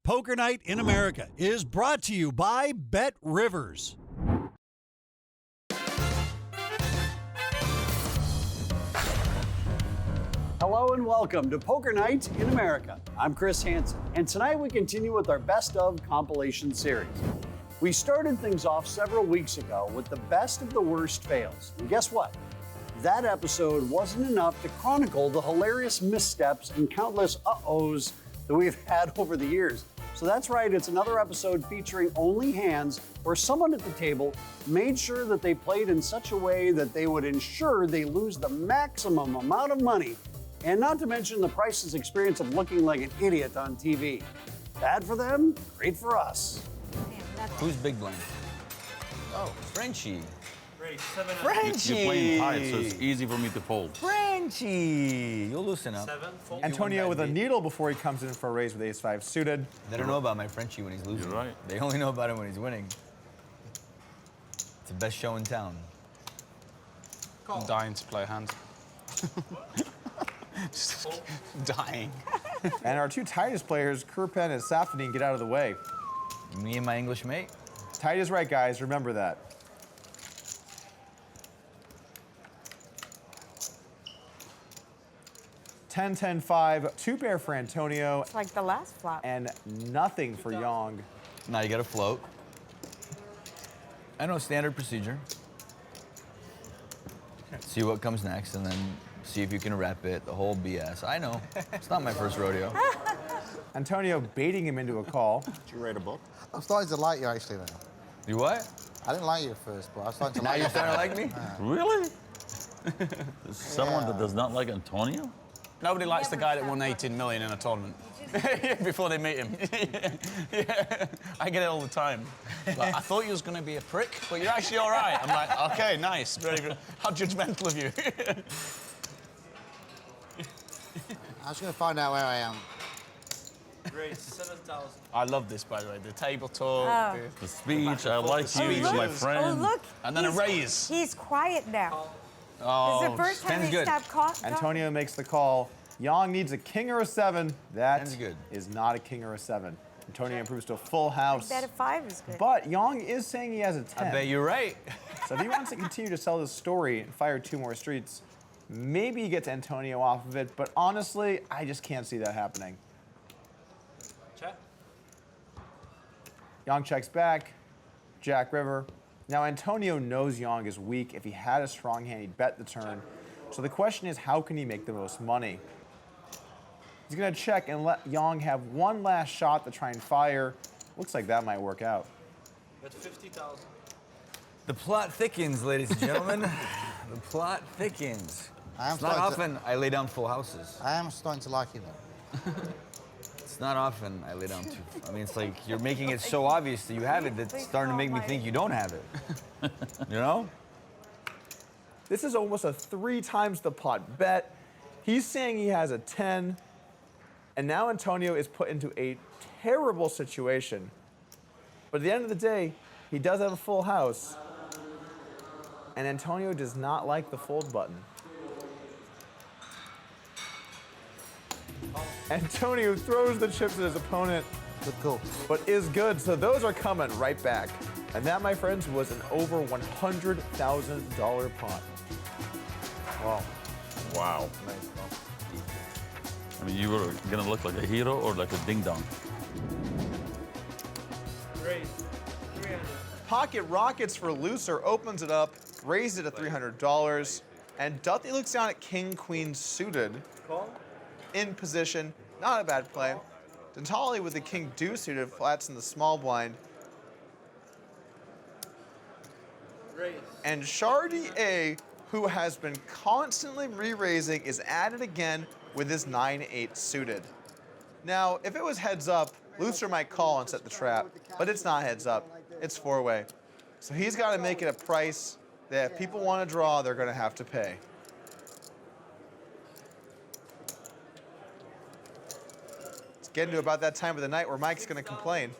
Poker Night in America is brought to you by Bet Rivers. Hello and welcome to Poker Night in America. I'm Chris Hansen, and tonight we continue with our Best of compilation series. We started things off several weeks ago with the best of the worst fails. And guess what? That episode wasn't enough to chronicle the hilarious missteps and countless uh-ohs that we've had over the years. So that's right, it's another episode featuring only hands where someone at the table made sure that they played in such a way that they would ensure they lose the maximum amount of money, and not to mention the priceless experience of looking like an idiot on TV. Bad for them, great for us. Who's big blind? Oh, Frenchie. Great, 7 Frenchie! You're playing tight, so it's easy for me to fold. Frenchie! You'll loosen up. 7, fold. Antonio with a needle before he comes in for a raise with ace-5 suited. They don't know about my Frenchie when he's losing. You're right. They only know about him when he's winning. It's the best show in town. I'm dying to play a hand. Just dying. And our two tightest players, Kurpen and Safadine, get out of the way. Me and my English mate. Tight is right, guys. Remember that. Ten, 10, 5, two pair for Antonio, It's like the last flop. and nothing for Yong. Now you gotta float. I know, standard procedure. See what comes next, and then see if you can rep it, the whole BS. I know. It's not my first rodeo. Antonio baiting him into a call. You read a book? I'm starting to like you actually now. You what? I didn't like you at first, but I'm starting to Now like you're you. starting to like me? Really? There's someone that does not like Antonio? Nobody likes the guy that won 18 million in a tournament. Before they meet him. Yeah, I get it all the time. Like, I thought you was going to be a prick, but you're actually all right. I'm like, okay, nice. Very good. How judgmental of you. I'm just going to find out where I am. Great, 7,000. I love this, by the way. The table talk. Oh. The speech, I like you, you're look. my Oh, friend. look. And then a he's- raise. He's quiet now. Oh, This is the first time ten's he good. stopped talking. Antonio makes the call. Yong needs a king or a 7. That Ten's good. is not a king or a 7. Antonio improves to a full house. Bet a 5 is good. But Yong is saying he has a 10. I bet you're right. So if he wants to continue to sell this story and fire 2 more streets, maybe he gets Antonio off of it. But honestly, I just can't see that happening. Check. Yong checks back. Jack River. Now Antonio knows Yong is weak. If he had a strong hand, he'd bet the turn. So the question is, how can he make the most money? He's gonna check and let Yong have one last shot to try and fire. Looks like that might work out. Bet 50,000. The plot thickens, ladies and gentlemen. The plot thickens. It's not often I lay down full houses. I am starting to like you though. It's not often I lay down two. I mean, it's like you're making it so obvious that you have it that's starting to make me think you don't have it. You know? This is almost a 3 times the pot bet. He's saying he has a 10. And now Antonio is put into a terrible situation. But at the end of the day, he does have a full house. And Antonio does not like the fold button. Antonio throws the chips at his opponent, Good call. but is good. So those are coming right back. And that, my friends, was an over $100,000 pot. Wow. Wow. Nice call. I mean, you were gonna look like a hero or like a ding-dong. Raise, 300. Pocket Rockets for Loeser opens it up, raised it at $300, and Duthie looks down at King Queen suited. Call. In position, not a bad play. Dentali with the King Deuce suited flats in the small blind. Raise. And Chardy, who has been constantly re-raising, is at it again with his 9-8 suited. Now, if it was heads up, Loeser might call and set the trap, but it's not heads up, it's 4-way. So he's got to make it a price that if people want to draw, they're going to have to pay. It's getting to about that time of the night where Mike's going to complain.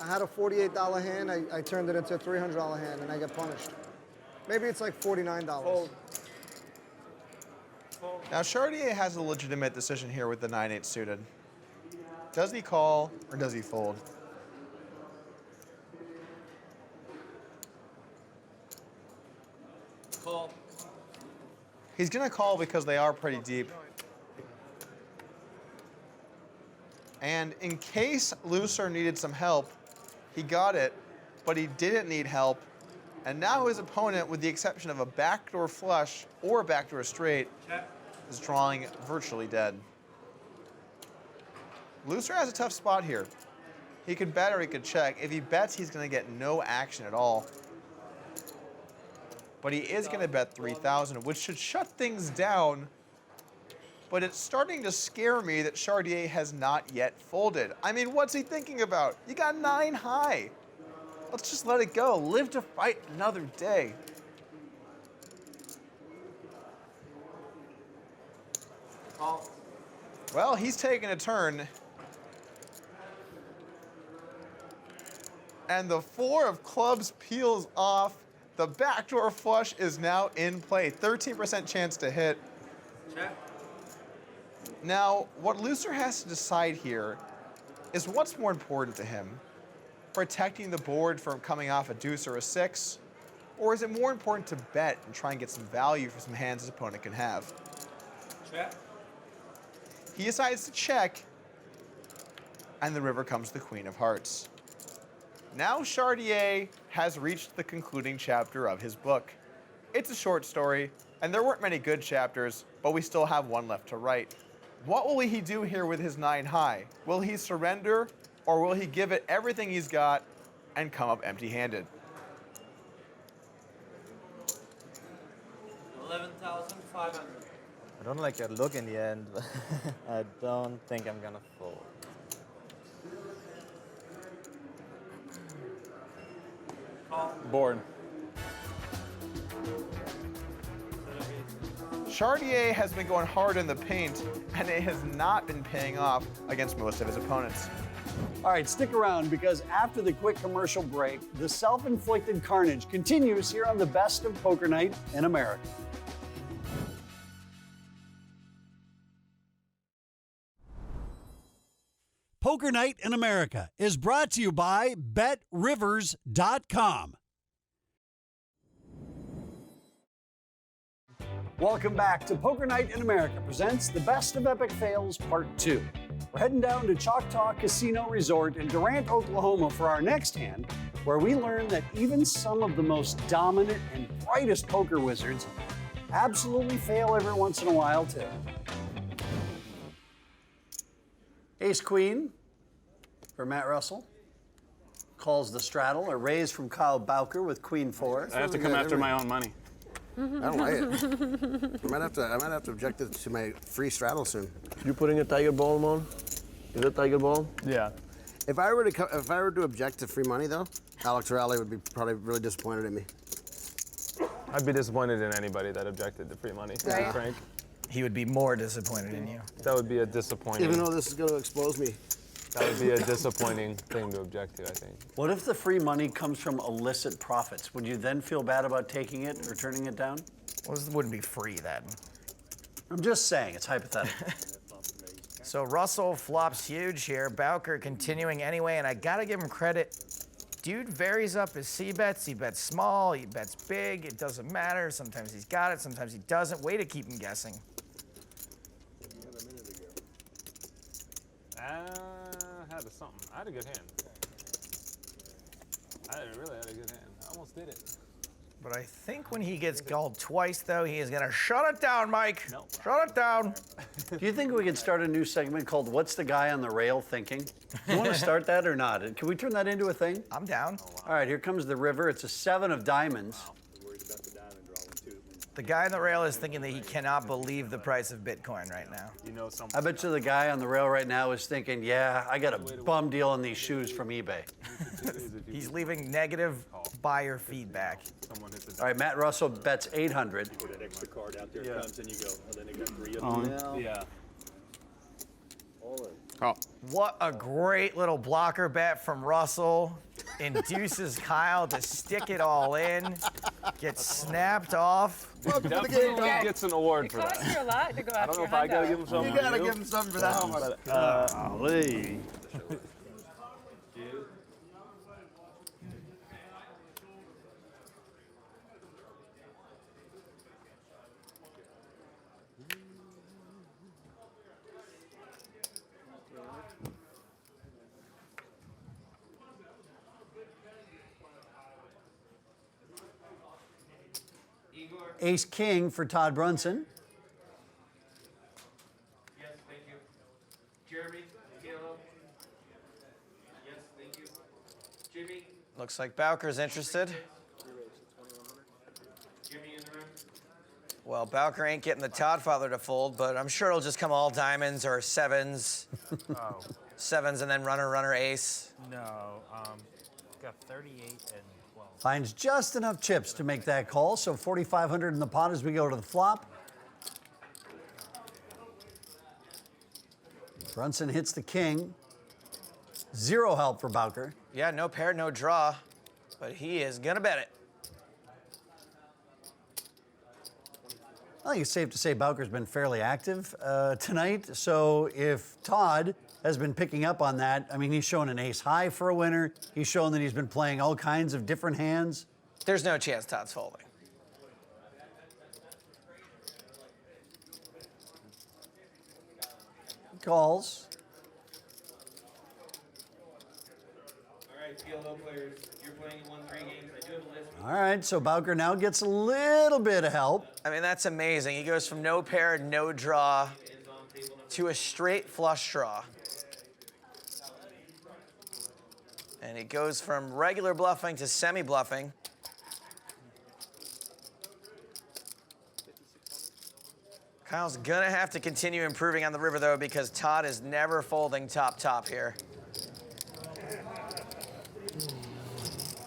I had a $48 hand. I turned it into a $300 hand, and I get punished. Maybe it's like $49. Now, Chartier has a legitimate decision here with the 9-8 suited. Does he call or does he fold? Call. He's gonna call because they are pretty deep. And in case Loeser needed some help, he got it, but he didn't need help. And now his opponent, with the exception of a backdoor flush or a backdoor straight, is drawing virtually dead. Loeser has a tough spot here. He could bet or he could check. If he bets, he's gonna get no action at all. But he is gonna bet 3,000, which should shut things down. But it's starting to scare me that Chartier has not yet folded. I mean, what's he thinking about? You got 9 high. Let's just let it go. Live to fight another day. Call. Well, he's taking a turn. And the 4 of clubs peels off. The backdoor flush is now in play. 13% chance to hit. Check. Now, what Loeser has to decide here is what's more important to him. Protecting the board from coming off a deuce or a 6? Or is it more important to bet and try and get some value for some hands his opponent can have? Check. He decides to check, and the river comes the Queen of Hearts. Now Chartier has reached the concluding chapter of his book. It's a short story, and there weren't many good chapters, but we still have one left to write. What will he do here with his 9 high? Will he surrender, or will he give it everything he's got and come up empty-handed? 11,500. I don't like that look in the end, but I don't think I'm gonna fold. Call. Board. Chartier has been going hard in the paint, and it has not been paying off against most of his opponents. All right, stick around because after the quick commercial break, the self-inflicted carnage continues here on the Best of Poker Night in America. Poker Night in America is brought to you by BetRivers.com. Welcome back to Poker Night in America presents the Best of Epic Fails Part 2. We're heading down to Choctaw Casino Resort in Durant, Oklahoma for our next hand, where we learn that even some of the most dominant and brightest poker wizards absolutely fail every once in a while too. Ace Queen for Matt Russell. Calls the straddle, a raise from Kyle Bowker with Queen 4. I have to come after my own money. I don't like it. I might have to object it to my free straddle soon. You putting a tiger ball on? Is that tiger ball? Yeah. If I were to object to free money though, Alex Raleigh would be probably really disappointed in me. I'd be disappointed in anybody that objected to free money, to be frank. He would be more disappointed in you. That would be a disappointing. Even though this is going to expose me. That would be a disappointing thing to object to, I think. What if the free money comes from illicit profits? Would you then feel bad about taking it or turning it down? Well, this wouldn't be free then. I'm just saying, it's hypothetical. So Russell flops huge here. Bowker continuing anyway, and I gotta give him credit. Dude varies up his C-bets. He bets small, he bets big. It doesn't matter. Sometimes he's got it, sometimes he doesn't. Way to keep him guessing. I had a good hand. I really had a good hand. I almost did it. But I think when he gets called twice, though, he is gonna shut it down, Mike. No. Shut it down. Do you think we could start a new segment called What's the Guy on the Rail Thinking? Do you want to start that or not? Can we turn that into a thing? I'm down. All right, here comes the river. It's a 7 of diamonds. The guy on the rail is thinking that he cannot believe the price of Bitcoin right now. You know something. I bet you the guy on the rail right now is thinking, yeah, I got a bum deal on these shoes from eBay. He's leaving negative buyer feedback. All right, Matt Russell bets 800. Put an extra card out there, comes and you go, and then they got 3 of them. Yeah. Oh. What a great little blocker bet from Russell. induces Kyle to stick it all in, gets snapped off. Definitely gets an award for that. Costs you a lot to go I don't know if I gotta give him something. You gotta give him something for that one. Golly. Ace King for Todd Brunson. Yes, thank you. Jeremy, Caleb. Yes, thank you. Jimmy. Looks like Bowker's interested. Jimmy in the room. Well, Bowker ain't getting the Todd father to fold, but I'm sure it'll just come all diamonds or sevens. Oh, Sevens and then runner, runner, ace. no. Got 38 and 12. Finds just enough chips to make that call, so 4,500 in the pot as we go to the flop. Brunson hits the king. Zero help for Bowker. Yeah, no pair, no draw, but he is gonna bet it. I think it's safe to say Bowker's been fairly active tonight. So if Todd has been picking up on that, I mean, he's shown an ace high for a winner. He's shown that he's been playing all kinds of different hands. There's no chance Todd's folding. Calls. All right, PLO players, you're playing 1-3 games. I do have a list. All right, so Bowker now gets a little bit of help. I mean, that's amazing. He goes from no pair, no draw, to a straight flush draw. And it goes from regular bluffing to semi-bluffing. Kyle's gonna have to continue improving on the river, though, because Todd is never folding top here.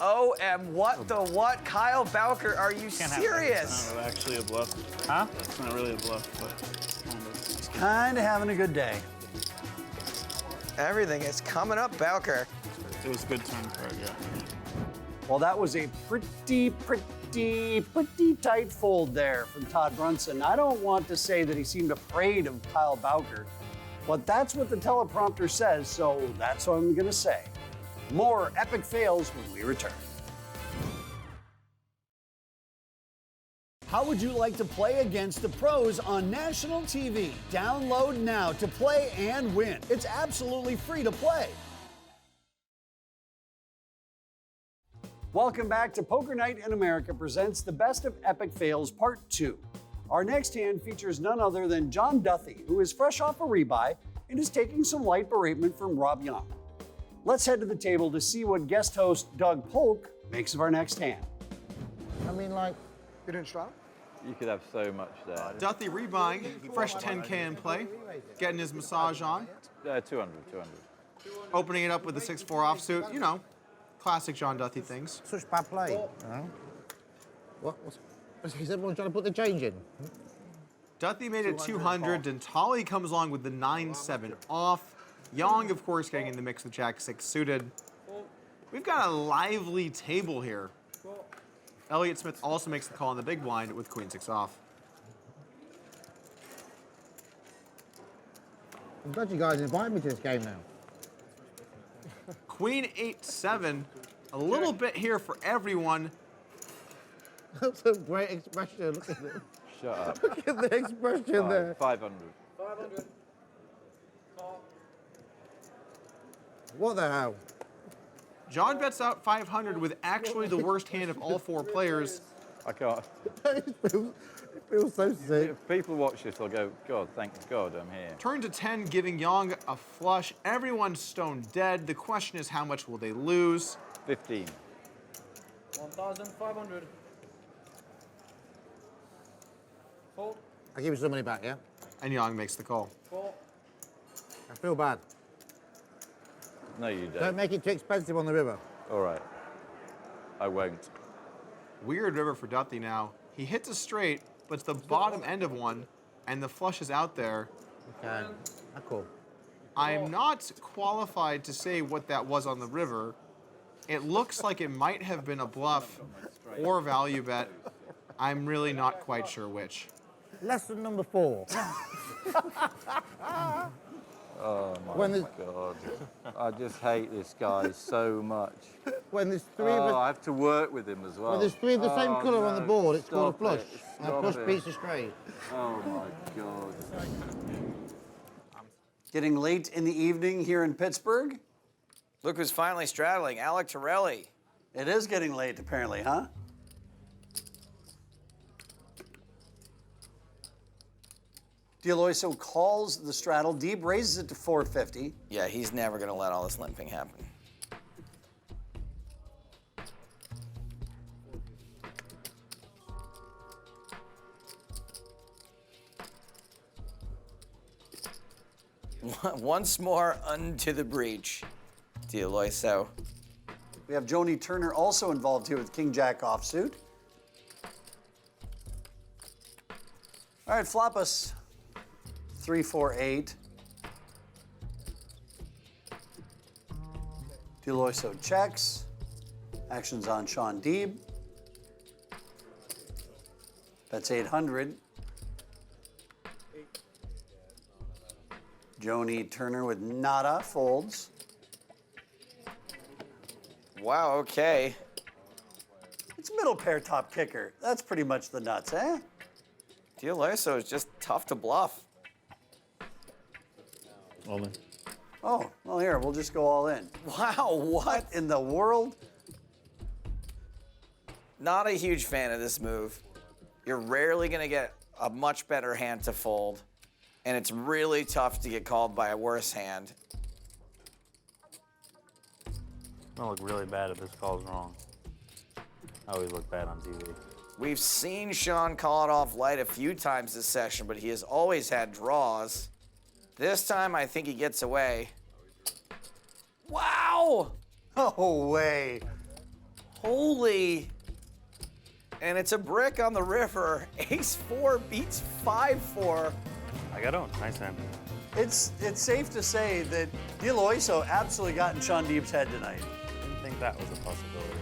Oh, and what the what? Kyle Bowker, are you serious? It's not actually a bluff. Huh? It's not really a bluff, but kind of. He's kind of having a good day. Everything is coming up, Bowker. It was a good turn card, yeah. Well, that was a pretty tight fold there from Todd Brunson. I don't want to say that he seemed afraid of Kyle Bowker, but that's what the teleprompter says, so that's what I'm going to say. More epic fails when we return. How would you like to play against the pros on national TV? Download now to play and win. It's absolutely free to play. Welcome back to Poker Night in America presents the Best of Epic Fails Part 2. Our next hand features none other than John Duthie, who is fresh off a rebuy and is taking some light beratement from Rob Young. Let's head to the table to see what guest host Doug Polk makes of our next hand. I mean, like, You didn't strap? You could have so much there. Duthie rebuying, fresh 10K in play, getting his massage on, 200. opening it up with the 6-4 offsuit. You know, classic John Duthie things. such bad play. You know? Is everyone trying to put the change in? Duthie made it 200, and Tolly comes along with the 9-7 off. Young, of course, getting in the mix with Jack-6 suited. We've got a lively table here. Elliott Smith also makes the call on the big blind with Queen-6 off. I'm glad you guys invited me to this game now. Queen-8-7, a little bit here for everyone. That's a great expression. Look at it. Shut up. Look at the expression there. 500. 500. Call. What the hell? John bets out 500 with actually the worst hand of all four players. I can't. It feels so sick. If people watch this, they'll go, God, thank God I'm here. Turn to 10, giving Young a flush. Everyone's stone dead. The question is, how much will they lose? 15. 1,500. Fold. I'll give you some money back, yeah? And Young makes the call. Fold. I feel bad. No, you don't. Don't make it too expensive on the river. All right. I won't. Weird river for Duthie now. He hits a straight, but it's the bottom end of one, and the flush is out there. Okay, cool. I'm not qualified to say what that was on the river. It looks like it might have been a bluff or value bet. I'm really not quite sure which. Lesson number 4. Oh When my there's- God. I just hate this guy so much. When there's 3 of Oh, us, I have to work with him as well. when there's 3 of the same Oh, colour on the no, board, it's called a stop flush. it, And a stop flush it. beats a straight. Oh my God. Getting late in the evening here in Pittsburgh. Look who's finally straddling, Alec Torelli. It is getting late, apparently, huh? Loeser calls the straddle. Deeb raises it to 450. Yeah, he's never gonna let all this limping happen. Once more unto the breach, Loeser. We have Joni Turner also involved here with King Jack offsuit. All right, flop us. 3, 4, 8. Loeser checks. Actions on Sean Deeb. That's 800. Joni Turner with nada folds. Wow, okay. It's middle pair top kicker. That's pretty much the nuts, eh? Loeser is just tough to bluff. All in. Oh, well, here, we'll just go all in. Wow, what? In the world? Not a huge fan of this move. You're rarely gonna get a much better hand to fold, and it's really tough to get called by a worse hand. I'll look really bad if this call's wrong. I always look bad on TV. We've seen Sean call it off light a few times this session, but he has always had draws. This time, I think he gets away. Wow! No way. Holy. And it's a brick on the river. Ace-4 beats 5-4. I got on. Nice hand. It's safe to say that Loeser absolutely got in Sean Deeb's head tonight. Didn't think that was a possibility.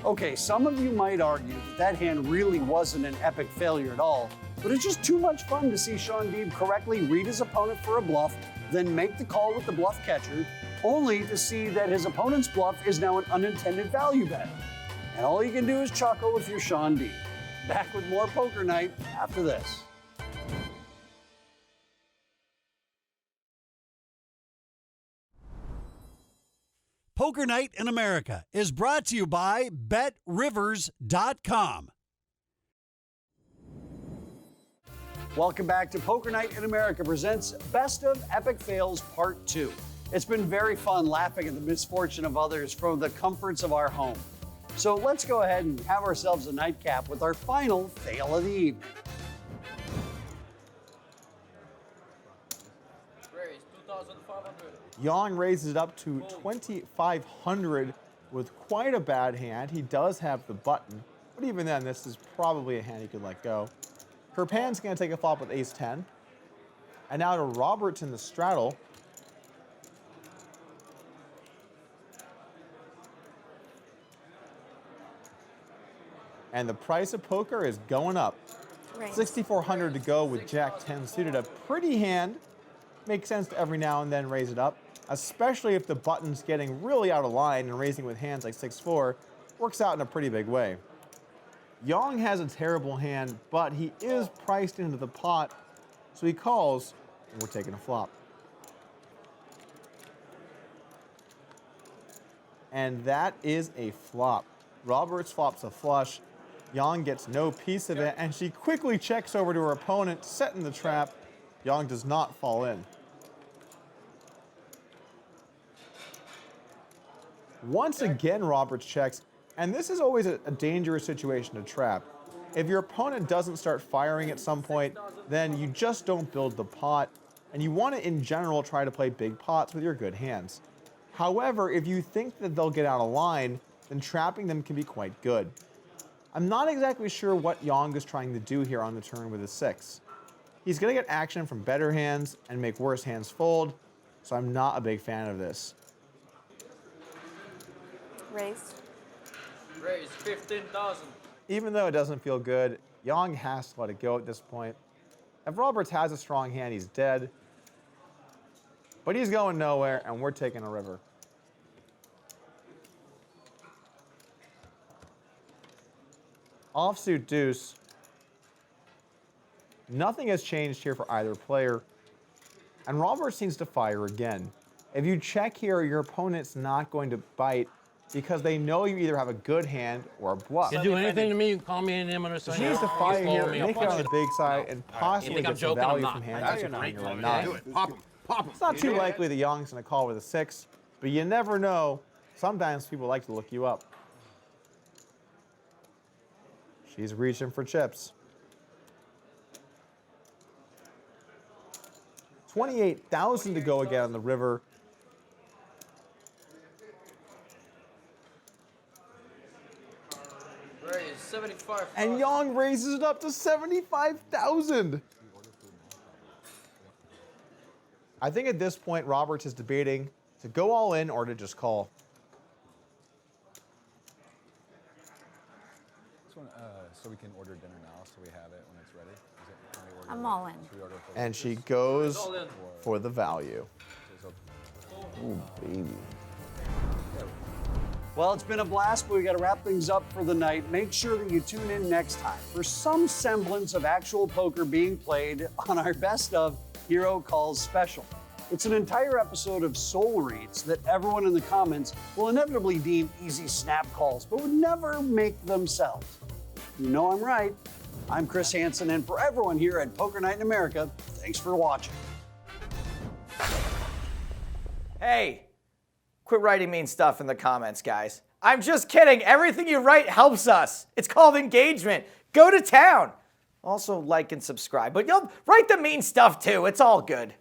Okay, some of you might argue that hand really wasn't an epic failure at all, but it's just too much fun to see Sean Deeb correctly read his opponent for a bluff, then make the call with the bluff catcher, only to see that his opponent's bluff is now an unintended value bet. And all you can do is chuckle if you're Sean Deeb. Back with more Poker Night after this. Poker Night in America is brought to you by BetRivers.com. Welcome back to Poker Night in America presents Best of Epic Fails Part 2. It's been very fun laughing at the misfortune of others from the comforts of our home. So let's go ahead and have ourselves a nightcap with our final fail of the evening. Yang raises it up to 2,500 with quite a bad hand. He does have the button, but even then, this is probably a hand he could let go. Kerpan's going to take a flop with ace-10. And now to Roberts in the straddle. And the price of poker is going up. Right. 6,400 to go with Jack-10 suited. A pretty hand. Makes sense to every now and then raise it up, especially if the button's getting really out of line and raising with hands like 6-4 works out in a pretty big way. Yang has a terrible hand, but he is priced into the pot, so he calls, and we're taking a flop. And that is a flop. Roberts flops a flush. Yang gets no piece of it, and she quickly checks over to her opponent, setting the trap. Yang does not fall in. Once again, Roberts checks, and this is always a dangerous situation to trap. If your opponent doesn't start firing at some point, then you just don't build the pot, and you want to, in general, try to play big pots with your good hands. However, if you think that they'll get out of line, then trapping them can be quite good. I'm not exactly sure what Yang is trying to do here on the turn with a 6. He's going to get action from better hands and make worse hands fold, so I'm not a big fan of this. Raise. Raise 15,000. Even though it doesn't feel good, Young has to let it go at this point. If Roberts has a strong hand, he's dead. But he's going nowhere, and we're taking a river. Offsuit deuce. Nothing has changed here for either player. And Roberts needs to fire again. If you check here, your opponent's not going to bite because they know you either have a good hand or a bluff. You do anything to me, you can call me an M on a He needs to fire here, make it on the big side, and possibly get some value from hands that you're playing or not. Pop him. Pop him. It's not too likely that Young's going to call with a 6, but you never know. Sometimes people like to look you up. She's reaching for chips. 28,000 to go again on the river. Raise 75. And Young raises it up to 75,000. I think at this point, Roberts is debating to go all in or to just call. So we can order dinner now, so we have it when it's ready. I'm all in. And she goes for the value. Oh, baby. Well, it's been a blast, but we got to wrap things up for the night. Make sure that you tune in next time for some semblance of actual poker being played on our Best of Hero Calls special. It's an entire episode of soul reads that everyone in the comments will inevitably deem easy snap calls, but would never make themselves. You know I'm right. I'm Chris Hansen, and for everyone here at Poker Night in America, thanks for watching. Hey, quit writing mean stuff in the comments, guys. I'm just kidding. Everything you write helps us. It's called engagement. Go to town. Also, like and subscribe, but you'll write the mean stuff too. It's all good.